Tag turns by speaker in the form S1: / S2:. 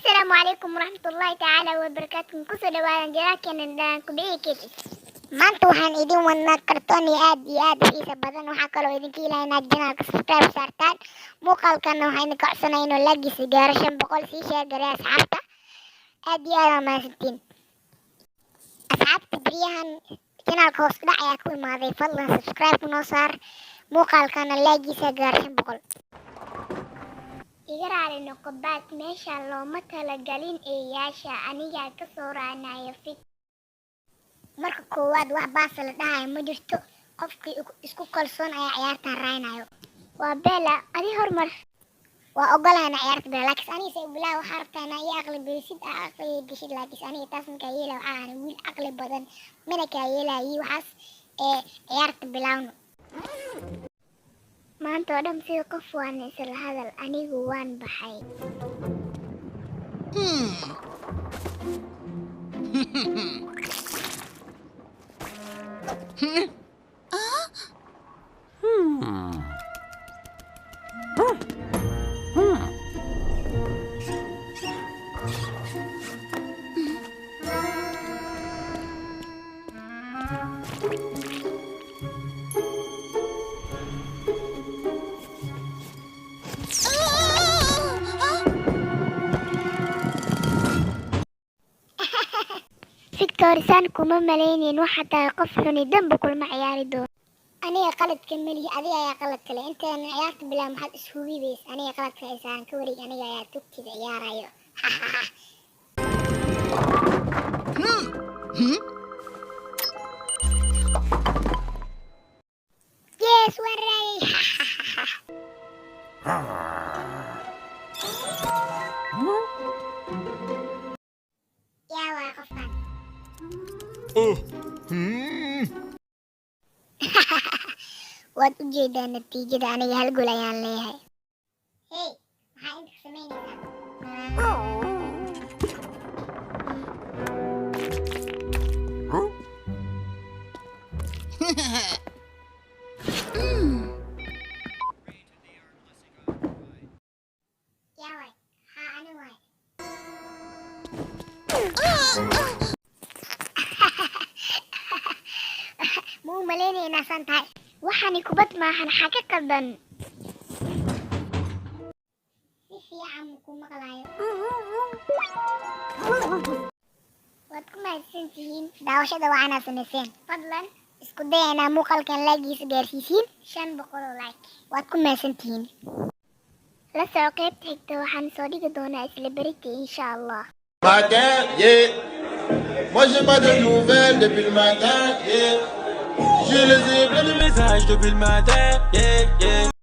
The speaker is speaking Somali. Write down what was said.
S1: Asalaamu calaykum waraxmatullaahi tacaala wabarakaatuh. Kusoo dhawaada jaraakeena kubcigeeda. Maanta waxaan idin wadnaa kartoon aad iyo aad u xiiso badan. Waxaa kaloo idinka ilaahay inaad janaalka subscribe saartaan. Muuqaalkana waxaan idin ka codsanayaa inuu laagiisa gaaro 500 sii sheer gareeya asxaabta. Aad iyo aad mahadsantiin. Asxaabta beriyahan janaalka hoos u dhac ayaa ku imaaday. Fadlan subscribe noo saar. Muuqaalkana laagiisa gaaro 500. iga raali noqo baad meesha looma talagalin eeyaasha aniga ka soo raacnayo fit marka koowaad wax baas la dhahay ma jirto qofkii isku kalsoon ayaa ciyaarta raaynayo waa beela adi hormar waa ogolaana ciyaarta beela laakiin aniga say bilaa waxa rabtaana iyo aqli barisid aqli gishid laakiin aniga taas ma ka yeelay waxaan wiil aqli badan mana ka yeelay waxaas ciyaarta bilaawno maanta oo dhan sida qof waan isla hadal anigu waan baxay Victorian kuma maleynin waxa taa qof xuni dambe kulma ciyaari doon aniga qaladka mali adiga ayaa qalad kale intaan ciyaarta bilaa maxad isku wiibeys aniga qaladka aysan ka wareeg aniga ayaa tugtida ciyaarayo yes waray yaa waa qofkan waad u jeedaa natiijada aniga hal gool ayaan leeyahay hey maxaa inta samaynaysaa yaa waay haa ani waay muu maleynaynaa san tahay waxani kubad maahan xaga qaldan si fiican ku maqlayo waad ku mahadsantihiin daawashada waxaana samayseen fadlan isku daya inaa muuqaalkan laagiisa gaarsiisiin 500 oo like waad ku mahadsantihiin la soo qaybta xigta waxaan soo dhigi doonaa isla berita insha allah
S2: Matin, yeah. Moi j'ai pas de nouvelles depuis le matin, yeah. Je les ai plein de messages depuis le matin, yeah, yeah.